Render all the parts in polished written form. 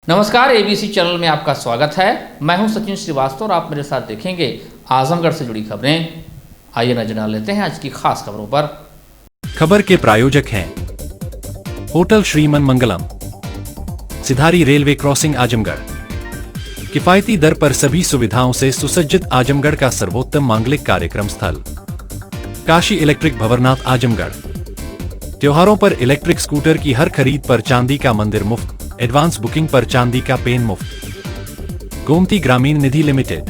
नमस्कार, ABC channel में आपका स्वागत है। मैं हूं सचिन श्रीवास्तव और आप मेरे साथ देखेंगे आजमगढ़ से जुड़ी खबरें। आइए नजर डाल लेते हैं आज की खास खबरों पर। खबर के प्रायोजक हैं होटल श्रीमन मंगलम, सिधारी रेलवे क्रॉसिंग आजमगढ़। किफायती दर पर सभी सुविधाओं से सुसज्जित आजमगढ़ का सर्वोत्तम मांगलिक कार्यक्रम स्थल काशी इलेक्ट्रिक भंवरनाथ आजमगढ़। त्योहारों पर इलेक्ट्रिक स्कूटर की हर खरीद पर चांदी का मंदिर मुफ्त, एडवांस बुकिंग पर चांदी का पेन मुफ्त। गोमती ग्रामीण निधि लिमिटेड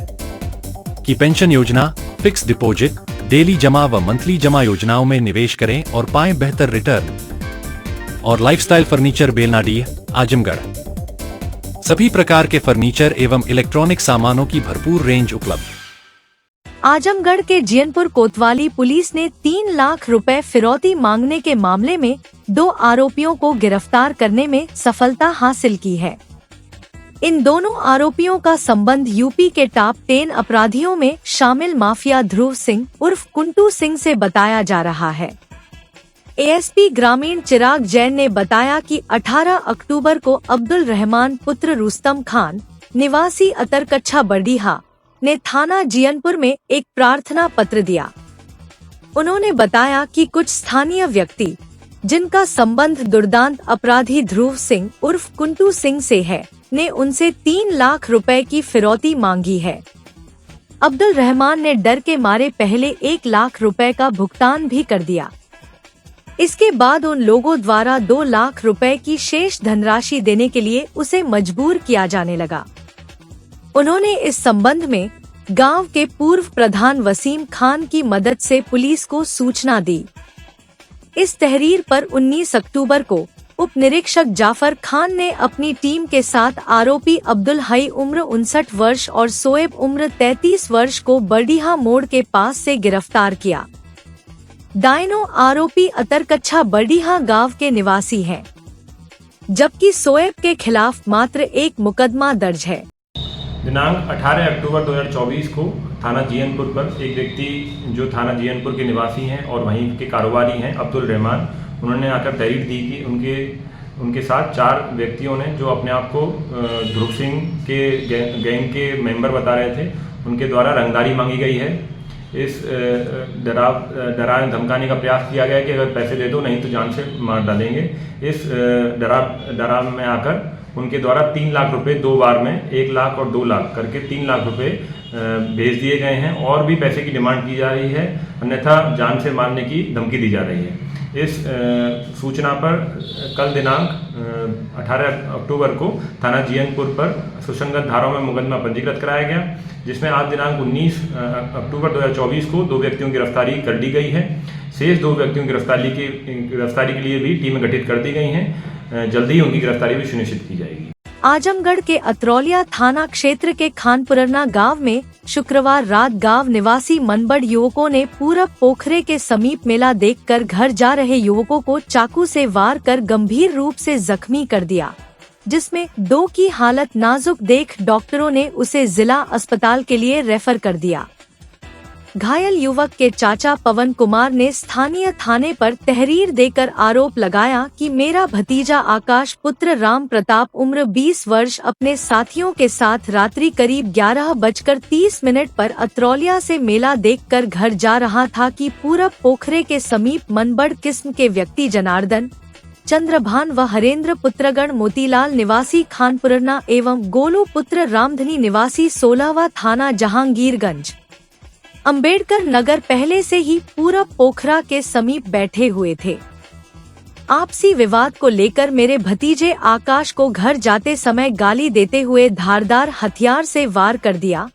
की पेंशन योजना, फिक्स डिपॉजिट, डेली जमा व मंथली जमा योजनाओं में निवेश करें और पाएं बेहतर रिटर्न। और लाइफस्टाइल फर्नीचर बेलनाडीह आजमगढ़। सभी प्रकार के फर्नीचर एवं इलेक्ट्रॉनिक सामानों की भरपूर रेंज उपलब्ध। आजमगढ़ के जियनपुर कोतवाली पुलिस ने 3 लाख रुपए फिरौती मांगने के मामले में 2 आरोपियों को गिरफ्तार करने में सफलता हासिल की है। इन दोनों आरोपियों का संबंध यूपी के टॉप 10 अपराधियों में शामिल माफिया ध्रुव सिंह उर्फ कुंटू सिंह से बताया जा रहा है। एएसपी ग्रामीण चिराग जैन ने बताया कि 18 अक्टूबर को अब्दुल रहमान पुत्र रुस्तम खान निवासी अतरकच्छा बरडीहा ने थाना जियनपुर में एक प्रार्थना पत्र दिया। उन्होंने बताया कि कुछ स्थानीय व्यक्ति जिनका संबंध दुर्दांत अपराधी ध्रुव सिंह उर्फ कुंटू सिंह से है, ने उनसे 3 लाख रुपए की फिरौती मांगी है। अब्दुल रहमान ने डर के मारे पहले 1 लाख रुपए का भुगतान भी कर दिया। इसके बाद उन लोगों द्वारा 2 लाख रुपए की शेष धनराशि देने के लिए उसे मजबूर किया जाने लगा। उन्होंने इस संबंध में गांव के पूर्व प्रधान वसीम खान की मदद से पुलिस को सूचना दी। इस तहरीर पर 19 अक्टूबर को उप निरीक्षक जाफर खान ने अपनी टीम के साथ आरोपी अब्दुल हई उम्र 59 वर्ष और सोएब उम्र 33 वर्ष को बरडीहा मोड़ के पास से गिरफ्तार किया। दाइनों आरोपी अतरकच्छा बरडीहा गांव के निवासी हैं, जबकि सोएब के खिलाफ मात्र 1 मुकदमा दर्ज है। दिनांक 18 अक्टूबर 2024 को थाना जियनपुर पर एक व्यक्ति जो थाना जियनपुर के निवासी हैं और वहीं के कारोबारी हैं अब्दुल रहमान, उन्होंने आकर तहरीर दी कि उनके साथ 4 व्यक्तियों ने जो अपने आप को ध्रुव सिंह के गैंग के मेंबर बता रहे थे, उनके द्वारा रंगदारी मांगी गई है। इस डराने धमकाने का प्रयास किया गया कि अगर पैसे दे दो नहीं तो जान से मार डालेंगे। इस डराव में आकर उनके द्वारा 3 लाख रुपए 2 बार में 1 लाख और 2 लाख करके 3 लाख रुपए भेज दिए गए हैं और भी पैसे की डिमांड की जा रही है, अन्यथा जान से मारने की धमकी दी जा रही है। इस सूचना पर कल दिनांक 18 अक्टूबर को थाना जियनपुर पर सुसंगत धाराओं में मुकदमा पंजीकृत कराया गया, जिसमें आज दिनांक 19 अक्टूबर 2024 को 2 व्यक्तियों की गिरफ्तारी कर ली गई है। शेष 2 व्यक्तियों की गिरफ्तारी के लिए भी टीमें गठित कर दी गई हैं। जल्दी ही उनकी गिरफ्तारी भी सुनिश्चित की जाएगी। आजमगढ़ के अतरौलिया थाना क्षेत्र के खानपुरना गांव में शुक्रवार रात गांव निवासी मनबड़ युवकों ने पूरब पोखरे के समीप मेला देखकर घर जा रहे युवकों को चाकू से वार कर गंभीर रूप से जख्मी कर दिया, जिसमें 2 की हालत नाजुक देख डॉक्टरों ने उसे जिला अस्पताल के लिए रेफर कर दिया। घायल युवक के चाचा पवन कुमार ने स्थानीय थाने पर तहरीर देकर आरोप लगाया कि मेरा भतीजा आकाश पुत्र राम प्रताप उम्र 20 वर्ष अपने साथियों के साथ रात्रि करीब 11:30 पर अतरौलिया से मेला देखकर घर जा रहा था कि पूरब पोखरे के समीप मनबड़ किस्म के व्यक्ति जनार्दन, चंद्रभान व हरेंद्र पुत्रगण मोतीलाल निवासी खानपुरना एवं गोलू पुत्र रामधनी निवासी 16वां थाना जहांगीरगंज अंबेडकर नगर पहले से ही पूरब पोखरा के समीप बैठे हुए थे। आपसी विवाद को लेकर मेरे भतीजे आकाश को घर जाते समय गाली देते हुए धारदार हथियार से वार कर दिया,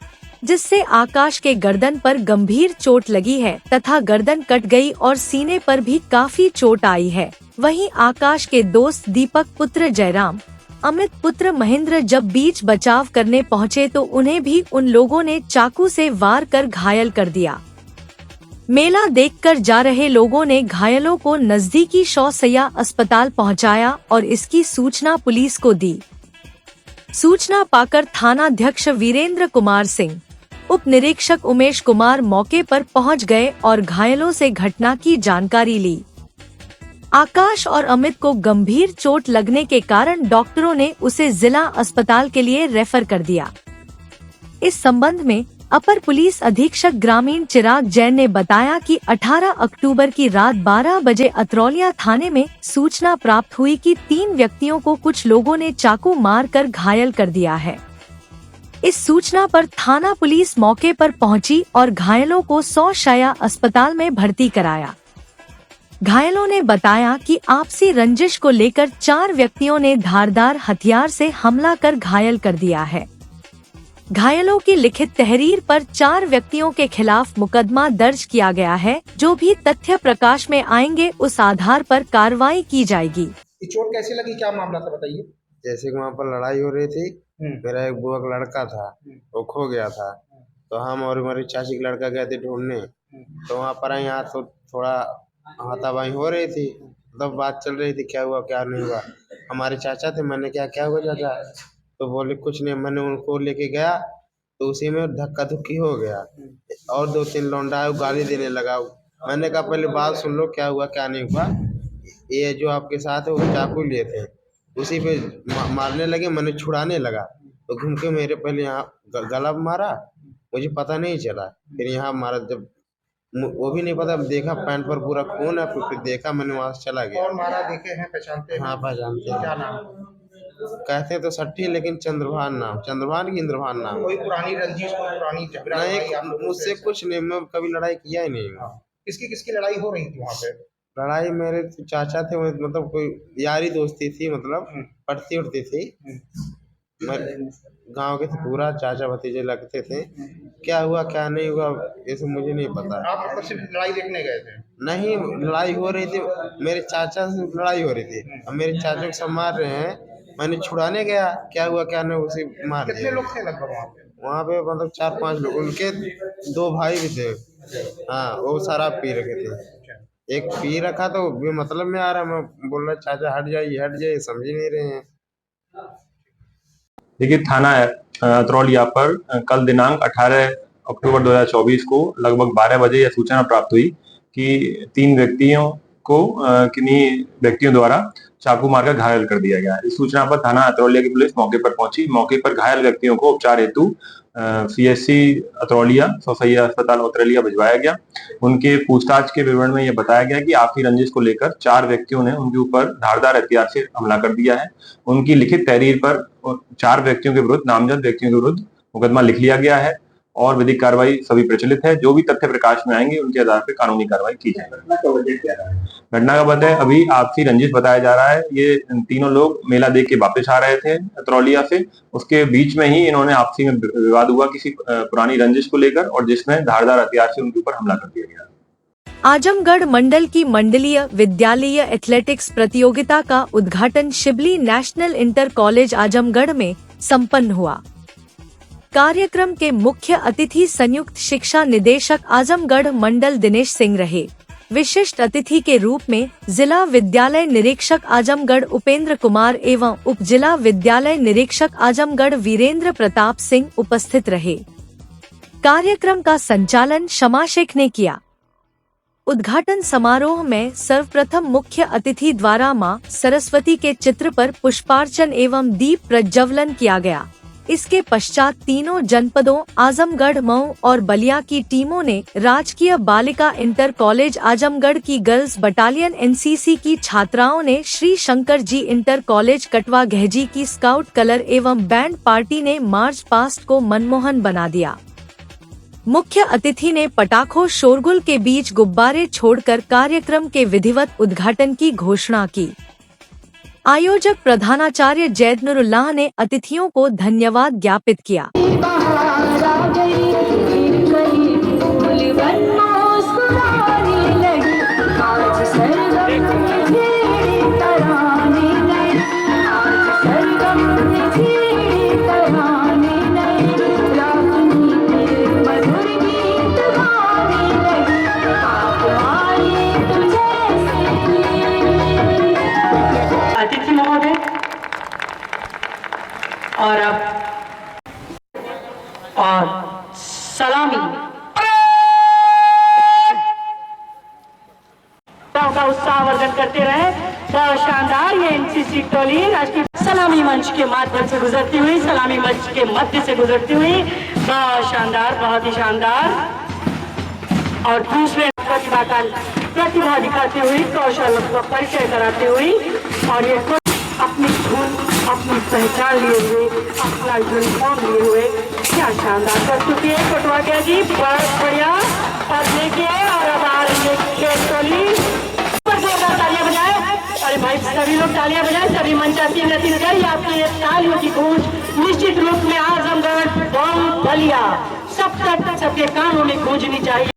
जिससे आकाश के गर्दन पर गंभीर चोट लगी है तथा गर्दन कट गई और सीने पर भी काफी चोट आई है। वहीं आकाश के दोस्त दीपक पुत्र जयराम, अमित पुत्र महेंद्र जब बीच बचाव करने पहुंचे तो उन्हें भी उन लोगों ने चाकू से वार कर घायल कर दिया। मेला देखकर जा रहे लोगों ने घायलों को नजदीकी शौसैया अस्पताल पहुंचाया और इसकी सूचना पुलिस को दी। सूचना पाकर थानाध्यक्ष वीरेंद्र कुमार सिंह, उप निरीक्षक उमेश कुमार मौके पर पहुंच गए और घायलों से घटना की जानकारी ली। आकाश और अमित को गंभीर चोट लगने के कारण डॉक्टरों ने उसे जिला अस्पताल के लिए रेफर कर दिया। इस संबंध में अपर पुलिस अधीक्षक ग्रामीण चिराग जैन ने बताया कि 18 अक्टूबर की रात 12 बजे अतरौलिया थाने में सूचना प्राप्त हुई कि 3 व्यक्तियों को कुछ लोगों ने चाकू मारकर घायल कर दिया है। इस सूचना पर थाना पुलिस मौके पर पहुंची और घायलों को 100 शैय्या अस्पताल में भर्ती कराया। घायलों ने बताया कि आपसी रंजिश को लेकर 4 व्यक्तियों ने धारदार हथियार से हमला कर घायल कर दिया है। घायलों की लिखित तहरीर पर 4 व्यक्तियों के खिलाफ मुकदमा दर्ज किया गया है। जो भी तथ्य प्रकाश में आएंगे उस आधार पर कार्रवाई की जाएगी। चोट कैसी लगी, क्या मामला था बताइए। जैसे कि वहाँ पर लड़ाई हो रही थी, मेरा एक बुआ का लड़का था, वो खो गया था, तो हम और हमारी चाची का लड़का गए थे ढूंढने। तो वहाँ पर यहाँ तो थोड़ा हाथापाई हो रही थी, तब बात चल रही थी क्या हुआ क्या नहीं हुआ। हमारे चाचा थे, मैंने क्या हुआ चाचा, तो बोले कुछ नहीं। मैंने उनको लेके गया तो उसी में धक्का धुक्की हो गया और 2-3 लौंडा आए, गाली देने लगा। मैंने कहा पहले बात सुन लो, क्या हुआ क्या नहीं हुआ। ये जो आपके साथ है वो चाकू लिए थे, उसी पे मारने लगे। मैंने छुड़ाने लगा तो घूम के मेरे पहले यहाँ गला मारा, मुझे पता नहीं चला। फिर यहाँ मारा, जब वो भी नहीं पता, देखा पैंट पर पूरा खून है। फिर देखा, मैंने वहाँ से चला गया। और मारा देखे हैं, पहचानते हैं? हाँ पहचानते हैं। क्या नाम? कहते तो सट्टी, लेकिन चंद्रभान नाम, चंद्रभान की इंद्रभान नाम। कोई पुरानी रंजिश, कोई पुरानी झगड़ा? नहीं, मुझसे कुछ नहीं, मैं कभी लड़ाई किया ही नहीं। किसकी किसकी लड़ाई हो रही थी वहाँ पे? लड़ाई मेरे चाचा थे, मतलब कोई यारी दोस्ती थी, मतलब पड़ती उड़ती थी। मैं गांव के थे, पूरा चाचा भतीजे लगते थे। क्या हुआ क्या नहीं हुआ ये सब मुझे नहीं पता। आप मतलब सिर्फ लड़ाई देखने गए थे? नहीं, लड़ाई हो रही थी, मेरे चाचा से लड़ाई हो रही थी। अब मेरे चाचा को सब मार रहे हैं, मैंने छुड़ाने गया, क्या हुआ क्या नहीं उसे मार दिया। कितने लोग थे लगभग वहाँ पे? वहाँ पे मतलब 4-5 लोग, उनके 2 भाई भी थे। हाँ, वो शराब पी रखे थे। एक पी रखा तो भी मतलब में आ रहा, मैं बोल रहा चाचा हट जाइए, समझ नहीं रहे हैं। देखिए, थाना अतरौलिया पर कल दिनांक 18 अक्टूबर 2024 को लगभग 12 बजे यह सूचना प्राप्त हुई कि 3 व्यक्तियों को किन्हीं व्यक्तियों द्वारा चाकू मारकर घायल कर दिया गया। इस सूचना पर थाना अतरौलिया की पुलिस मौके पर पहुंची। मौके पर घायल व्यक्तियों को उपचार हेतु CHC अतरौलिया, 100 शैय्या अस्पताल अतरौलिया भिजवाया गया। उनके पूछताछ के विवरण में यह बताया गया कि आपसी रंजिश को लेकर 4 व्यक्तियों ने उनके ऊपर धारदार हथियार से हमला कर दिया है। उनकी लिखित तहरीर पर 4 व्यक्तियों के विरुद्ध, नामजद व्यक्तियों के विरुद्ध मुकदमा लिख लिया गया है और विधिक कार्रवाई सभी प्रचलित है। जो भी तथ्य प्रकाश में आएंगे उनके आधार पर कानूनी कार्रवाई की जाएगी। घटना का वजह है अभी आपसी रंजिश बताया जा रहा है। ये तीनों लोग मेला देख के वापस आ रहे थे अतरौलिया से, उसके बीच में ही इन्होंने आपसी में विवाद हुआ किसी पुरानी रंजिश को लेकर, और जिसमें धारदार हथियार से उनके ऊपर हमला कर दिया गया। आजमगढ़ मंडल की मंडलीय विद्यालय एथलेटिक्स प्रतियोगिता का उद्घाटन Shibli national inter college Azamgarh में संपन्न हुआ। कार्यक्रम के मुख्य अतिथि संयुक्त शिक्षा निदेशक आजमगढ़ मंडल दिनेश सिंह रहे। विशिष्ट अतिथि के रूप में जिला विद्यालय निरीक्षक आजमगढ़ उपेंद्र कुमार एवं उप जिला विद्यालय निरीक्षक आजमगढ़ वीरेंद्र प्रताप सिंह उपस्थित रहे। कार्यक्रम का संचालन शमा शेख ने किया। उद्घाटन समारोह में सर्वप्रथम मुख्य अतिथि द्वारा मां सरस्वती के चित्र पर पुष्पार्चन एवं दीप प्रज्वलन किया गया। इसके पश्चात तीनों जनपदों आजमगढ़, मऊ और बलिया की टीमों ने राजकीय बालिका इंटर कॉलेज आजमगढ़ की गर्ल्स बटालियन NCC की छात्राओं ने श्री शंकर जी इंटर कॉलेज कटवा गहजी की स्काउट कलर एवं बैंड पार्टी ने मार्च पास्ट को मनमोहन बना दिया। मुख्य अतिथि ने पटाखों शोरगुल के बीच गुब्बारे छोड़कर कार्यक्रम के विधिवत उद्घाटन की घोषणा की। आयोजक प्रधानाचार्य जैदनुरुल्लाह ने अतिथियों को धन्यवाद ज्ञापित किया। और अब स्वागत करते रहे। बहुत शानदार ये एनसीसी टोली राष्ट्रीय सलामी मंच के माध्यम से गुजरती हुई, सलामी मंच के मध्य से गुजरती हुई, बहुत शानदार, बहुत ही शानदार। और दूसरे प्रतिभा दिखाते हुए, कौशल का परिचय कराते हुए, और ये अपनी धुन, अपनी पहचान लिए हुए, अपना यूनिफॉर्म लिए हुए, क्या शानदार प्रस्तुति है कोटवाकिया जी, बहुत बढ़िया। और देखिए, और अब आ रही है खेल टोली, तालियां बजाए। अरे भाई सभी लोग तालियां बजाए, सभी मंचासी नतीजगढ़, आपकी तालियों की गूंज निश्चित रूप में आजमगढ़, बम, बलिया सब तक सबके कानों में गूंजनी चाहिए।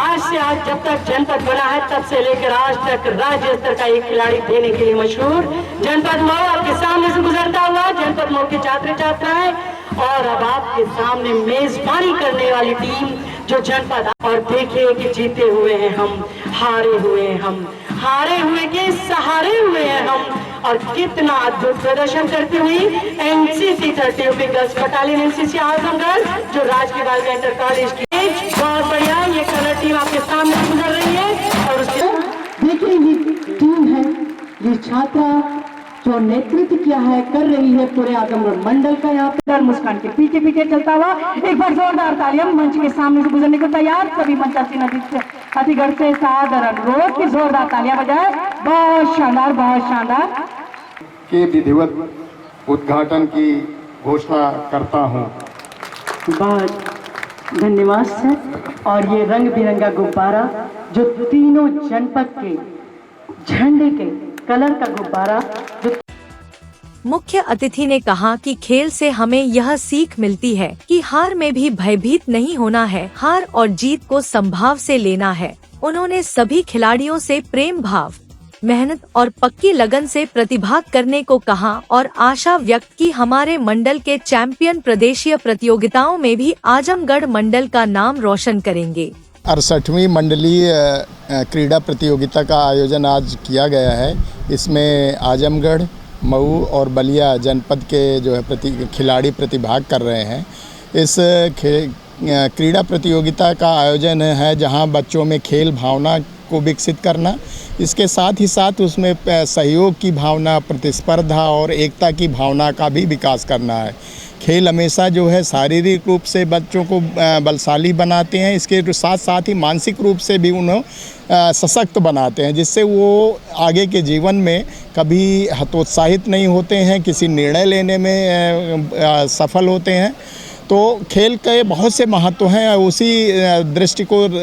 आज से आज जब तक जनपद बना है तब से लेकर आज तक राज्य स्तर का एक खिलाड़ी देने के लिए मशहूर जनपद मऊ आपके सामने से गुजरता हुआ, जनपद मऊ के छात्र छात्राएं, और अब आपके सामने मेजबानी करने वाली टीम जो जनपद, और देखिए कि जीते हुए हैं हम, हारे हुए हैं हम, हारे हुए के सहारे हुए हैं हम, और कितना अद्भुत प्रदर्शन करती हुई NCC 30 girls battalion NCC Azamgarh जो राजकीय बालिका इंटर कॉलेज की, बहुत बढ़िया। ये कलर टीम आपके सामने गुजर रही है, और उसके देखिए ये टीम है, ये छात्रा जो नेतृत्व किया है, कर रही है पूरे आजमगढ़ मंडल का। यहाँ पर मुस्कान के पीछे पीछे चलता हुआ, एक बार जोरदार तालियां मंच के सामने से गुजरने को तैयार सभी मंचासी नतीजगढ़ से सादर अनुरोध की जोरदार तालियां बजाए। बहुत शानदार, बहुत शानदार। के विधिवत उद्घाटन की घोषणा करता हूँ। बहुत धन्यवाद सर। और ये रंग बिरंगा गुब्बारा जो तीनों जनपद के झंडे के कलर का गुब्बारा जो मुख्य अतिथि ने कहा कि खेल से हमें यह सीख मिलती है कि हार में भी भयभीत नहीं होना है, हार और जीत को संभाव से लेना है। उन्होंने सभी खिलाड़ियों से प्रेम भाव, मेहनत और पक्की लगन से प्रतिभाग करने को कहा और आशा व्यक्त की हमारे मंडल के चैंपियन प्रदेशीय प्रतियोगिताओं में भी आजमगढ़ मंडल का नाम रोशन करेंगे। 68वीं मंडलीय क्रीड़ा प्रतियोगिता का आयोजन आज किया गया है। इसमें आजमगढ़, मऊ और बलिया जनपद के जो है खिलाड़ी प्रतिभाग कर रहे हैं। इस क्रीड़ा प्रतियोगिता का आयोजन है जहां बच्चों में खेल भावना को विकसित करना, इसके साथ ही साथ उसमें सहयोग की भावना, प्रतिस्पर्धा और एकता की भावना का भी विकास करना है। खेल हमेशा जो है शारीरिक रूप से बच्चों को बलशाली बनाते हैं, इसके साथ साथ ही मानसिक रूप से भी उन्हें सशक्त बनाते हैं, जिससे वो आगे के जीवन में कभी हतोत्साहित नहीं होते हैं, किसी निर्णय लेने में सफल होते हैं। तो खेल के बहुत से महत्व हैं,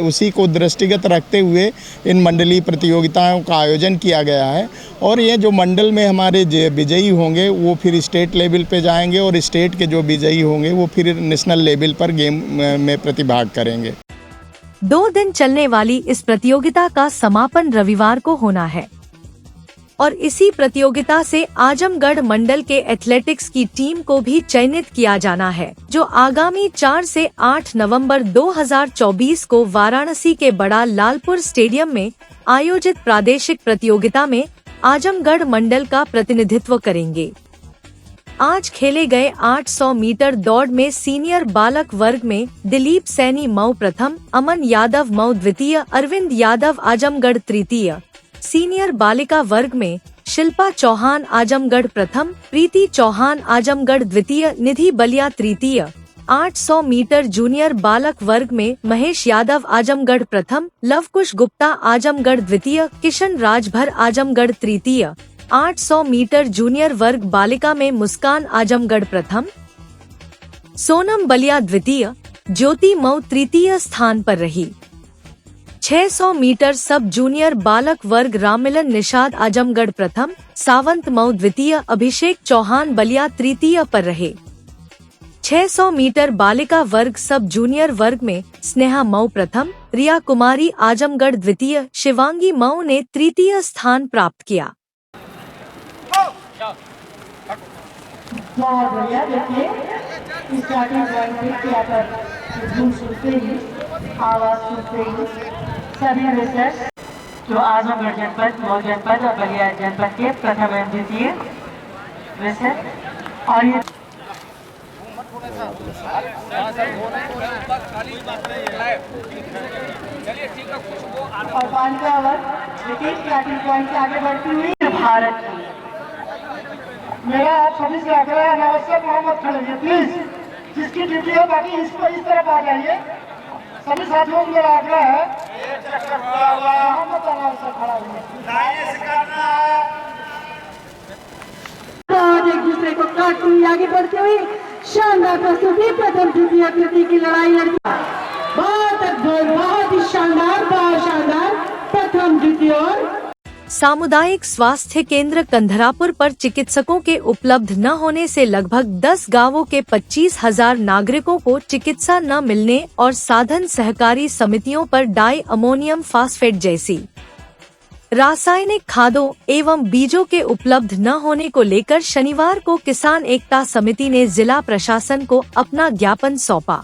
उसी को दृष्टिगत रखते हुए इन मंडलीय प्रतियोगिताओं का आयोजन किया गया है। और ये जो मंडल में हमारे विजयी होंगे वो फिर स्टेट लेवल पे जाएंगे, और स्टेट के जो विजयी होंगे वो फिर नेशनल लेवल पर गेम में प्रतिभाग करेंगे। 2 दिन चलने वाली इस प्रतियोगिता का समापन रविवार को होना है और इसी प्रतियोगिता से आजमगढ़ मंडल के एथलेटिक्स की टीम को भी चयनित किया जाना है, जो आगामी 4 से 8 नवंबर 2024 को वाराणसी के बड़ा लालपुर स्टेडियम में आयोजित प्रादेशिक प्रतियोगिता में आजमगढ़ मंडल का प्रतिनिधित्व करेंगे। आज खेले गए 800 मीटर दौड़ में सीनियर बालक वर्ग में दिलीप सैनी मऊ प्रथम, अमन यादव मऊ द्वितीय, अरविंद यादव आजमगढ़ तृतीय। सीनियर बालिका वर्ग में शिल्पा चौहान आजमगढ़ प्रथम, प्रीति चौहान आजमगढ़ द्वितीय, निधि बलिया तृतीय। 800 मीटर जूनियर बालक वर्ग में महेश यादव आजमगढ़ प्रथम, लवकुश गुप्ता आजमगढ़ द्वितीय, किशन राजभर आजमगढ़ तृतीय। 800 मीटर जूनियर वर्ग बालिका में मुस्कान आजमगढ़ प्रथम, सोनम बलिया द्वितीय, ज्योति मऊ तृतीय स्थान पर रही। 600 मीटर सब जूनियर बालक वर्ग राममिलन निषाद आजमगढ़ प्रथम, सावंत मऊ द्वितीय, अभिषेक चौहान बलिया तृतीय पर रहे। 600 मीटर बालिका वर्ग सब जूनियर वर्ग में स्नेहा मऊ प्रथम, रिया कुमारी आजमगढ़ द्वितीय, शिवांगी मऊ ने तृतीय स्थान प्राप्त किया। बहुत बढ़िया। देखिए स्टार्टिंग पॉइंट पे किया पर धूम सुनते ही, आवाज सुनते ही सभी रेसर्स जो आजमगढ़ जनपद, मऊ जनपद और बलिया जनपद के प्रथम एवं द्वितीय रेसर, और ये और पांचवा ओवर विकेट बैटिंग पॉइंट से आगे बढ़ती हुई भारत की। मेरा आप सभी से आग्रह है, अनावश्यक मोहम्मद खड़े रहिए प्लीज, जिसकी ड्यूटी है बाकी इस तरफ आ जाइए। सभी साथियों को मेरा आग्रह है, मोहम्मद अनावश्यक खड़ा रहिए। एक दूसरे को काटते हुए आगे बढ़ते हुए शानदार प्रस्तुति, प्रथम द्वितीय कृति की लड़ाई लड़की, बहुत अद्भुत, बहुत ही शानदार, बहुत शानदार प्रथम द्वितीय। और सामुदायिक स्वास्थ्य केंद्र कंधरापुर पर चिकित्सकों के उपलब्ध न होने से लगभग 10 गांवों के 25,000 नागरिकों को चिकित्सा न मिलने और साधन सहकारी समितियों पर डाई अमोनियम फास्फेट जैसी रासायनिक खादों एवं बीजों के उपलब्ध न होने को लेकर शनिवार को किसान एकता समिति ने जिला प्रशासन को अपना ज्ञापन सौंपा।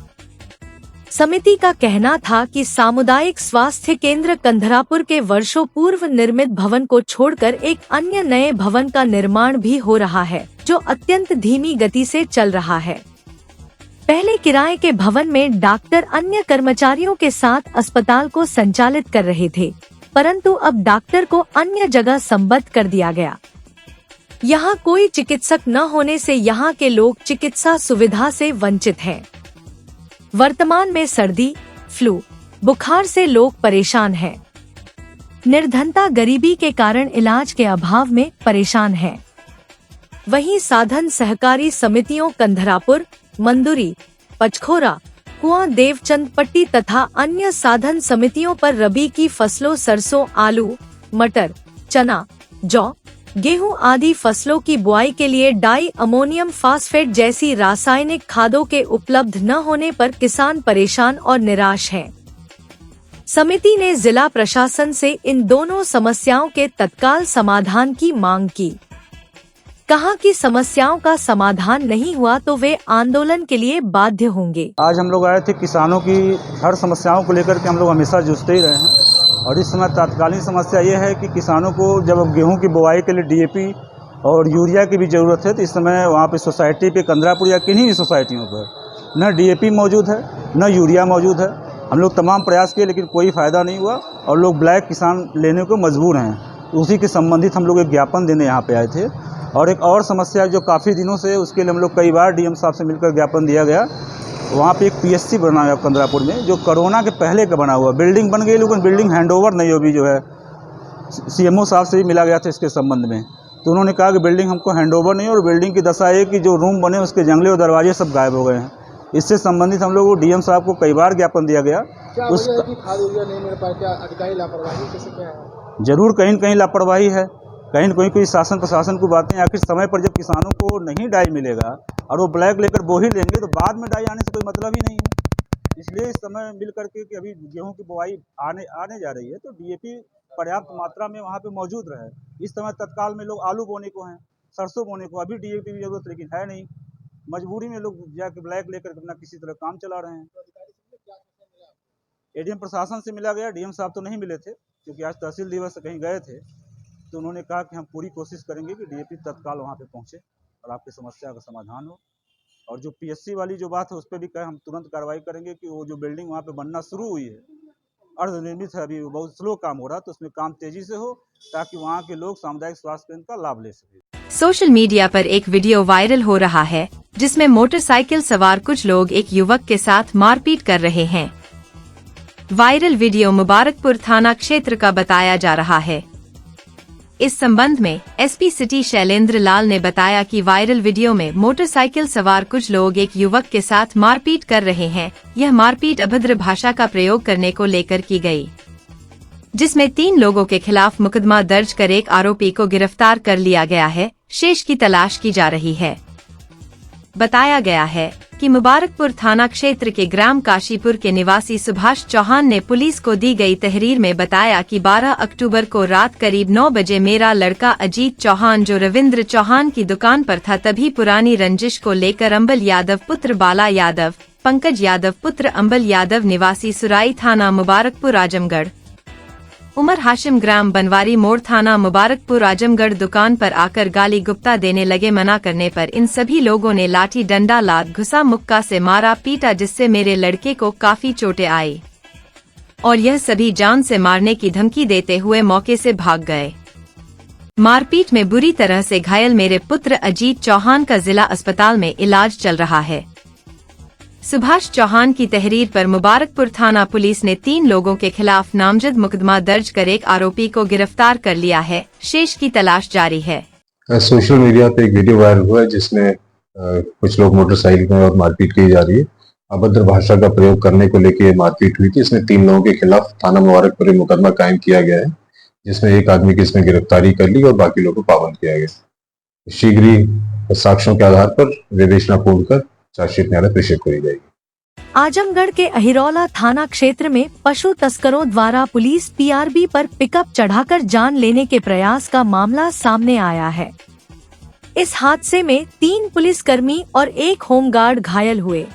समिति का कहना था कि सामुदायिक स्वास्थ्य केंद्र कंधरापुर के वर्षों पूर्व निर्मित भवन को छोड़कर एक अन्य नए भवन का निर्माण भी हो रहा है, जो अत्यंत धीमी गति से चल रहा है। पहले किराए के भवन में डॉक्टर अन्य कर्मचारियों के साथ अस्पताल को संचालित कर रहे थे, परंतु अब डॉक्टर को अन्य जगह संबद्ध कर दिया गया। यहाँ कोई चिकित्सक न होने से यहाँ के लोग चिकित्सा सुविधा से वंचित हैं। वर्तमान में सर्दी, फ्लू, बुखार से लोग परेशान हैं। निर्धनता, गरीबी के कारण इलाज के अभाव में परेशान हैं। वहीं साधन सहकारी समितियों कंधरापुर, मंदुरी, पचखोरा, कुआं, देवचंद पट्टी तथा अन्य साधन समितियों पर रबी की फसलों सरसों, आलू, मटर, चना, जौ, गेहूं आदि फसलों की बुआई के लिए डाई अमोनियम फास्फेट जैसी रासायनिक खादों के उपलब्ध न होने पर किसान परेशान और निराश हैं। समिति ने जिला प्रशासन से इन दोनों समस्याओं के तत्काल समाधान की मांग की। कहा कि समस्याओं का समाधान नहीं हुआ तो वे आंदोलन के लिए बाध्य होंगे। आज हम लोग आए थे किसानों की हर समस्याओं को लेकर के हम लोग हमेशा जूझते ही रहे हैं, और इस समय तात्कालिक समस्या ये है कि किसानों को जब गेहूं की बुआई के लिए डीएपी और यूरिया की भी ज़रूरत है, तो इस समय वहाँ पे सोसाइटी पे कंधरापुर या किन्हीं भी सोसाइटियों पर न डीएपी मौजूद है न यूरिया मौजूद है। हम लोग तमाम प्रयास किए लेकिन कोई फ़ायदा नहीं हुआ और लोग ब्लैक किसान लेने को मजबूर हैं। उसी के संबंधित हम लोग एक ज्ञापन देने यहाँ पे आए थे। और एक और समस्या जो काफ़ी दिनों से, उसके लिए हम लोग कई बार डीएम साहब से मिलकर ज्ञापन दिया गया। वहाँ पे एक पीएचसी बना है कंधरापुर में, जो कोरोना के पहले का बना हुआ, बिल्डिंग बन गई लेकिन बिल्डिंग हैंडओवर नहीं होगी। जो है सीएमओ साहब से भी मिला गया था इसके संबंध में, तो उन्होंने कहा कि बिल्डिंग हमको हैंडओवर नहीं है, और बिल्डिंग की दशा है कि जो रूम बने उसके जंगले और दरवाजे सब गायब हो गए हैं। इससे संबंधित हम लोग डीएम साहब को कई बार ज्ञापन दिया गया। जरूर कहीं न कहीं लापरवाही है, कहीं न कहीं शासन प्रशासन को बातें। आखिर समय पर जब किसानों को नहीं डाई मिलेगा और वो ब्लैक लेकर बो ही लेंगे, तो बाद में डाई आने से कोई मतलब ही नहीं है। इसलिए इस समय मिल करके कि अभी गेहूं की बुआई आने जा रही है, तो डीएपी पर्याप्त मात्रा में वहाँ पे मौजूद रहे। इस समय तत्काल में लोग आलू बोने को हैं, सरसों बोने को, अभी डीएपी की जरूरत लेकिन है नहीं। मजबूरी में लोग जाके ब्लैक लेकर अपना किसी तरह काम चला रहे हैं। एडीएम प्रशासन से मिला गया, डीएम साहब तो नहीं मिले थे क्योंकि आज तहसील दिवस से कहीं गए थे। तो उन्होंने कहा कि हम पूरी कोशिश करेंगे कि डीएपी तत्काल वहाँ पे पहुँचे और आपकी समस्या का समाधान हो। और जो पीएचसी वाली जो बात है उस पर भी कहे हम तुरंत कार्रवाई करेंगे कि वो जो बिल्डिंग वहाँ पे बनना शुरू हुई है, अर्धनिर्मित है, अभी बहुत स्लो काम हो रहा है, तो उसमें काम तेजी से हो ताकि वहाँ के लोग सामुदायिक स्वास्थ्य केंद्र का लाभ ले सके। सोशल मीडिया पर एक वीडियो वायरल हो रहा है जिसमें मोटरसाइकिल सवार कुछ लोग एक युवक के साथ मारपीट कर रहे हैं। वायरल वीडियो मुबारकपुर थाना क्षेत्र का बताया जा रहा है। इस संबंध में एसपी सिटी शैलेंद्र लाल ने बताया कि वायरल वीडियो में मोटरसाइकिल सवार कुछ लोग एक युवक के साथ मारपीट कर रहे हैं। यह मारपीट अभद्र भाषा का प्रयोग करने को लेकर की गई, जिसमें 3 लोगों के खिलाफ मुकदमा दर्ज कर एक आरोपी को गिरफ्तार कर लिया गया है। शेष की तलाश की जा रही है। बताया गया है कि मुबारकपुर थाना क्षेत्र के ग्राम काशीपुर के निवासी सुभाष चौहान ने पुलिस को दी गई तहरीर में बताया कि 12 अक्टूबर को रात करीब 9 बजे मेरा लड़का अजीत चौहान जो रविंद्र चौहान की दुकान पर था, तभी पुरानी रंजिश को लेकर अंबल यादव पुत्र बाला यादव, पंकज यादव पुत्र अंबल यादव निवासी सुराई थाना मुबारकपुर आजमगढ़, उमर हाशिम ग्राम बनवारी मोड़ थाना मुबारकपुर आजमगढ़ दुकान पर आकर गाली गुप्ता देने लगे। मना करने पर इन सभी लोगों ने लाठी डंडा लात घुसा मुक्का से मारा पीटा, जिससे मेरे लड़के को काफी चोटें आई। और यह सभी जान से मारने की धमकी देते हुए मौके से भाग गए। मारपीट में बुरी तरह से घायल मेरे पुत्र अजीत चौहान का जिला अस्पताल में इलाज चल रहा है। सुभाष चौहान की तहरीर पर मुबारकपुर थाना पुलिस ने 3 लोगों के खिलाफ नामजद मुकदमा दर्ज कर एक आरोपी को गिरफ्तार कर लिया है। शेष की तलाश जारी है। सोशल मीडिया पे एक वीडियो वायरल हुआ है जिसमें कुछ लोग मोटरसाइकिल में और मारपीट की जा रही है। अभद्र भाषा का प्रयोग करने को लेकर मारपीट हुई थी। इसमें 3 लोगों के खिलाफ थाना मुबारकपुर में मुकदमा कायम किया गया है, जिसमें एक आदमी की इसमें गिरफ्तारी कर ली और बाकी लोगों को पाबंद किया गया। शीघ्र ही साक्ष्यों के आधार पर विवेचना पूर्ण कर चार्जशीट न्यायालय प्रेषित करी जाएगी। आजमगढ़ के अहिरौला थाना क्षेत्र में पशु तस्करों द्वारा पुलिस पीआरबी पर पिकअप चढ़ाकर जान लेने के प्रयास का मामला सामने आया है। इस हादसे में 3 पुलिसकर्मी और 1 होमगार्ड घायल हुए।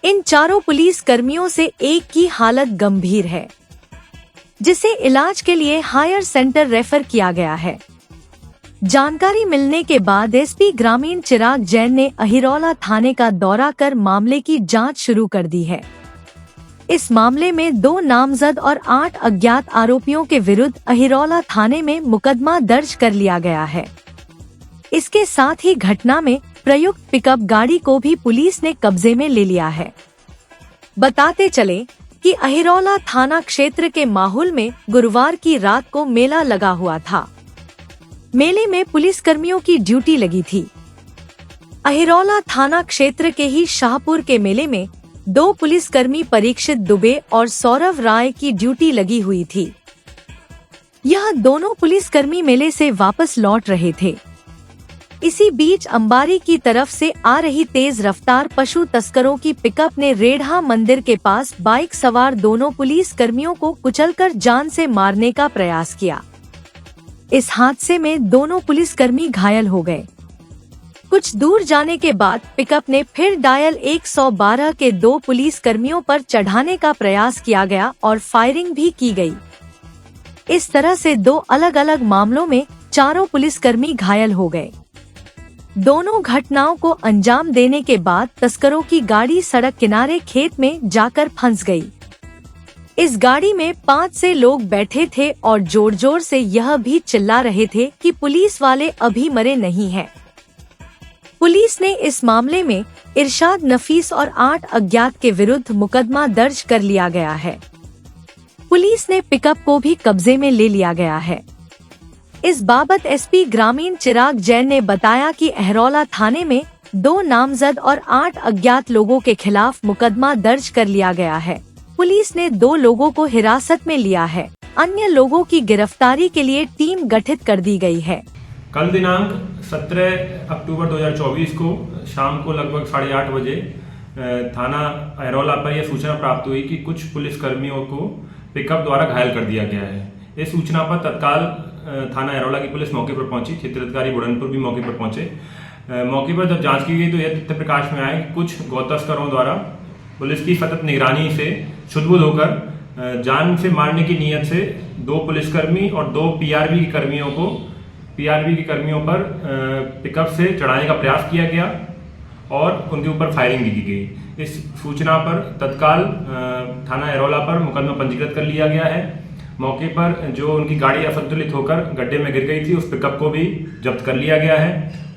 इन चारों पुलिस कर्मियों से एक की हालत गंभीर है, जिसे इलाज के लिए हायर सेंटर रेफर किया गया है। जानकारी मिलने के बाद एसपी ग्रामीण चिराग जैन ने अहिरौला थाने का दौरा कर मामले की जांच शुरू कर दी है। इस मामले में 2 नामजद और 8 अज्ञात आरोपियों के विरुद्ध अहिरौला थाने में मुकदमा दर्ज कर लिया गया है। इसके साथ ही घटना में प्रयुक्त पिकअप गाड़ी को भी पुलिस ने कब्जे में ले लिया है। बताते चले कि अहिरौला थाना क्षेत्र के माहौल में गुरुवार की रात को मेला लगा हुआ था। मेले में पुलिसकर्मियों की ड्यूटी लगी थी। अहिरौला थाना क्षेत्र के ही शाहपुर के मेले में 2 पुलिसकर्मी परीक्षित दुबे और सौरभ राय की ड्यूटी लगी हुई थी। यह दोनों पुलिसकर्मी मेले से वापस लौट रहे थे। इसी बीच अंबारी की तरफ से आ रही तेज रफ्तार पशु तस्करों की पिकअप ने रेढ़ा मंदिर के पास बाइक सवार दोनों पुलिस कर्मियों को कुचलकर जान से मारने का प्रयास किया। इस हादसे में दोनों पुलिसकर्मी घायल हो गए। कुछ दूर जाने के बाद पिकअप ने फिर डायल 112 के 2 पुलिस कर्मियों पर चढ़ाने का प्रयास किया गया और फायरिंग भी की गई। इस तरह से 2 अलग अलग मामलों में चारों पुलिसकर्मी घायल हो गए। दोनों घटनाओं को अंजाम देने के बाद तस्करों की गाड़ी सड़क किनारे खेत में जाकर फंस गई। इस गाड़ी में 5 से लोग बैठे थे और जोर जोर से यह भी चिल्ला रहे थे कि पुलिस वाले अभी मरे नहीं हैं। पुलिस ने इस मामले में इरशाद नफीस और 8 अज्ञात के विरुद्ध मुकदमा दर्ज कर लिया गया है। पुलिस ने पिकअप को भी कब्जे में ले लिया गया है। इस बाबत एसपी ग्रामीण चिराग जैन ने बताया कि अहिरौला थाने में 2 नामजद और 8 अज्ञात लोगों के खिलाफ मुकदमा दर्ज कर लिया गया है। पुलिस ने 2 लोगों को हिरासत में लिया है। अन्य लोगों की गिरफ्तारी के लिए टीम गठित कर दी गई है। कल दिनांक 17 अक्टूबर 2024 को शाम को लगभग 8:30 बजे थाना अहिरौला पर यह सूचना प्राप्त हुई कि कुछ पुलिसकर्मियों को पिकअप द्वारा घायल कर दिया गया है। इस सूचना पर तत्काल थाना अहिरौला की पुलिस मौके पर पहुंची। क्षेत्राधिकारी बुढ़नपुर भी मौके पर पहुंचे। मौके पर जब जांच की गई तो यह तथ्य प्रकाश में आया कि कुछ गौतस्करों द्वारा पुलिस की सतत निगरानी से क्षुब्ध होकर जान से मारने की नीयत से 2 पुलिसकर्मी और 2 पीआरबी के कर्मियों पर पिकअप से चढ़ाने का प्रयास किया गया और उनके ऊपर फायरिंग भी की गई। इस सूचना पर तत्काल थाना अहिरौला पर मुकदमा पंजीकृत कर लिया गया है। मौके पर जो उनकी गाड़ी असंतुलित होकर गड्ढे में गिर गई थी, उस पिकअप को भी जब्त कर लिया गया है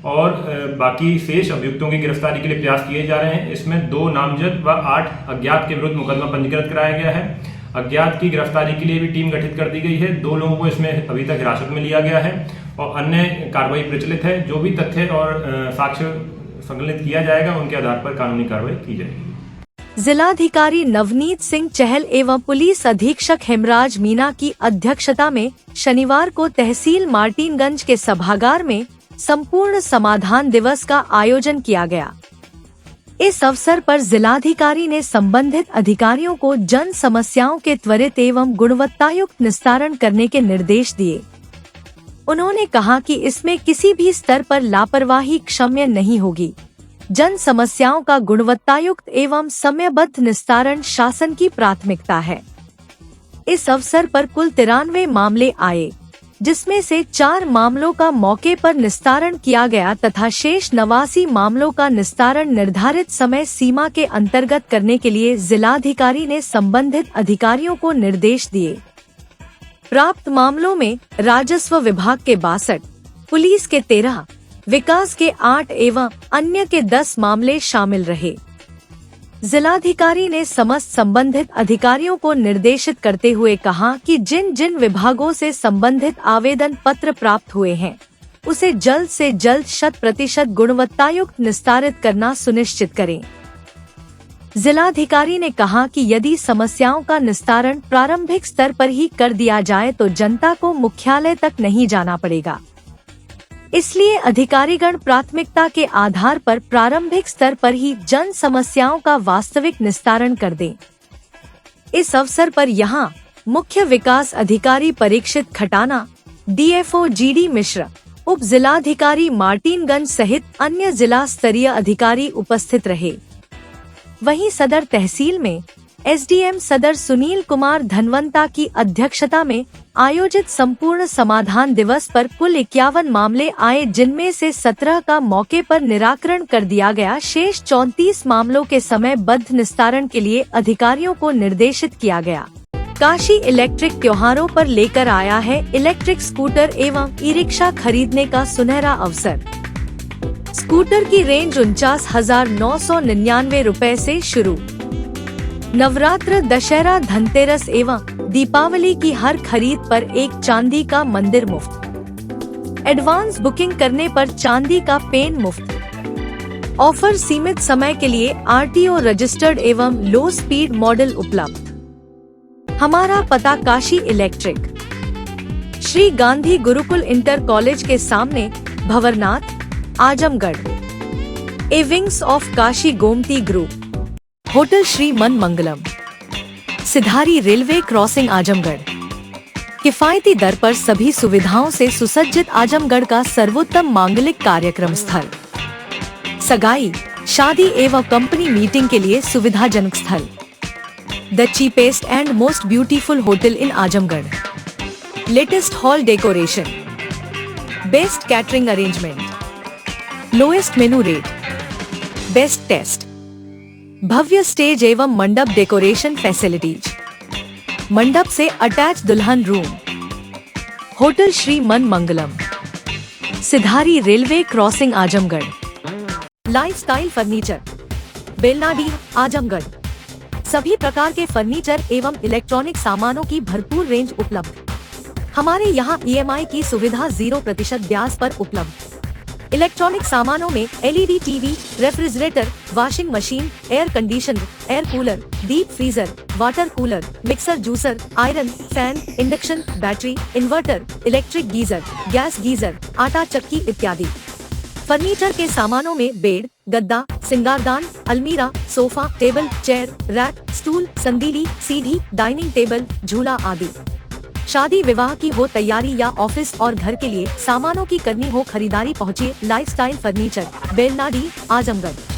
और बाकी शेष अभियुक्तों की गिरफ्तारी के लिए प्रयास किए जा रहे हैं। इसमें 2 नामजद व 8 अज्ञात के विरुद्ध मुकदमा पंजीकृत कराया गया है। अज्ञात की गिरफ्तारी के लिए भी टीम गठित कर दी गई है। 2 लोगों को इसमें अभी तक हिरासत में लिया गया है और अन्य कार्रवाई प्रचलित है। जो भी तथ्य और साक्ष्य संकलित किया जाएगा उनके आधार पर कानूनी कार्रवाई की जाएगी। जिलाधिकारी नवनीत सिंह चहल एवं पुलिस अधीक्षक हेमराज मीना की अध्यक्षता में शनिवार को तहसील मार्टिनगंज के सभागार में संपूर्ण समाधान दिवस का आयोजन किया गया। इस अवसर पर जिलाधिकारी ने संबंधित अधिकारियों को जन समस्याओं के त्वरित एवं गुणवत्तायुक्त निस्तारण करने के निर्देश दिए। उन्होंने कहा कि इसमें किसी भी स्तर पर लापरवाही क्षम्य नहीं होगी। जन समस्याओं का गुणवत्तायुक्त एवं समयबद्ध निस्तारण शासन की प्राथमिकता है। इस अवसर पर कुल 93 मामले आए। जिसमें से 4 मामलों का मौके पर निस्तारण किया गया तथा शेष 89 मामलों का निस्तारण निर्धारित समय सीमा के अंतर्गत करने के लिए जिलाधिकारी ने संबंधित अधिकारियों को निर्देश दिए। प्राप्त मामलों में राजस्व विभाग के 62, पुलिस के 13, विकास के 8 एवं अन्य के 10 मामले शामिल रहे। जिलाधिकारी ने समस्त संबंधित अधिकारियों को निर्देशित करते हुए कहा कि जिन जिन विभागों से संबंधित आवेदन पत्र प्राप्त हुए हैं, उसे जल्द से जल्द 100% गुणवत्तायुक्त निस्तारित करना सुनिश्चित करें। जिलाधिकारी ने कहा कि यदि समस्याओं का निस्तारण प्रारंभिक स्तर पर ही कर दिया जाए तो जनता को मुख्यालय तक नहीं जाना पड़ेगा। इसलिए अधिकारीगण प्राथमिकता के आधार पर प्रारंभिक स्तर पर ही जन समस्याओं का वास्तविक निस्तारण कर दें। इस अवसर पर यहां मुख्य विकास अधिकारी परीक्षित खटाना, डीएफओ जीडी मिश्र, उप जिलाधिकारी मार्टिनगंज सहित अन्य जिला स्तरीय अधिकारी उपस्थित रहे। वहीं सदर तहसील में एसडीएम सदर सुनील कुमार धनवंता की अध्यक्षता में आयोजित संपूर्ण समाधान दिवस पर कुल 51 मामले आए, जिनमें से 17 का मौके पर निराकरण कर दिया गया। शेष 34 मामलों के समयबद्ध निस्तारण के लिए अधिकारियों को निर्देशित किया गया। काशी इलेक्ट्रिक त्योहारों पर लेकर आया है इलेक्ट्रिक स्कूटर एवं ई रिक्शा खरीदने का सुनहरा अवसर। स्कूटर की रेंज 49,999 रुपए से शुरू। नवरात्र, दशहरा, धनतेरस एवं दीपावली की हर खरीद पर एक चांदी का मंदिर मुफ्त। एडवांस बुकिंग करने पर चांदी का पेन मुफ्त। ऑफर सीमित समय के लिए आरटीओ रजिस्टर्ड एवं लो स्पीड मॉडल उपलब्ध। हमारा पता Kashi electric, Shri Gandhi Gurukul inter college के सामने, Bhanwarnath, Azamgarh. A wings of Kashi Gomti group. Hotel Shri Man Mangalam, Sidhari railway crossing, Azamgarh. किफायती दर पर सभी सुविधाओं से सुसज्जित आजमगढ़ का सर्वोत्तम मांगलिक कार्यक्रम स्थल। सगाई, शादी एवं कंपनी मीटिंग के लिए सुविधाजनक स्थल। The cheapest and most beautiful hotel in Azamgarh. Latest hall decoration, best catering arrangement, lowest menu rate, best taste, भव्य स्टेज एवं मंडप डेकोरेशन फैसिलिटीज, मंडप से अटैच दुल्हन room. Hotel Shri Man Mangalam, Sidhari railway crossing, Azamgarh. Lifestyle furniture, Belnadi, Azamgarh. सभी प्रकार के फर्नीचर एवं इलेक्ट्रॉनिक सामानों की भरपूर रेंज उपलब्ध। हमारे यहाँ ईएमआई की सुविधा 0% ब्याज पर उपलब्ध। इलेक्ट्रॉनिक सामानों में LED TV, refrigerator, washing machine, air conditioner, air cooler, deep freezer, water cooler, mixer, juicer, iron, fan, induction, battery, inverter, electric geyser, gas geyser, आटा चक्की इत्यादि। फर्नीचर के सामानों में बेड, गद्दा, सिंगारदान, अलमीरा, sofa, table, chair, rack, stool, संदीली, सीढ़ी, डाइनिंग टेबल, झूला आदि। शादी विवाह की हो तैयारी या ऑफिस और घर के लिए सामानों की करनी हो खरीदारी, पहुँचिए लाइफस्टाइल फर्नीचर, बेलनाडी, आजमगढ़।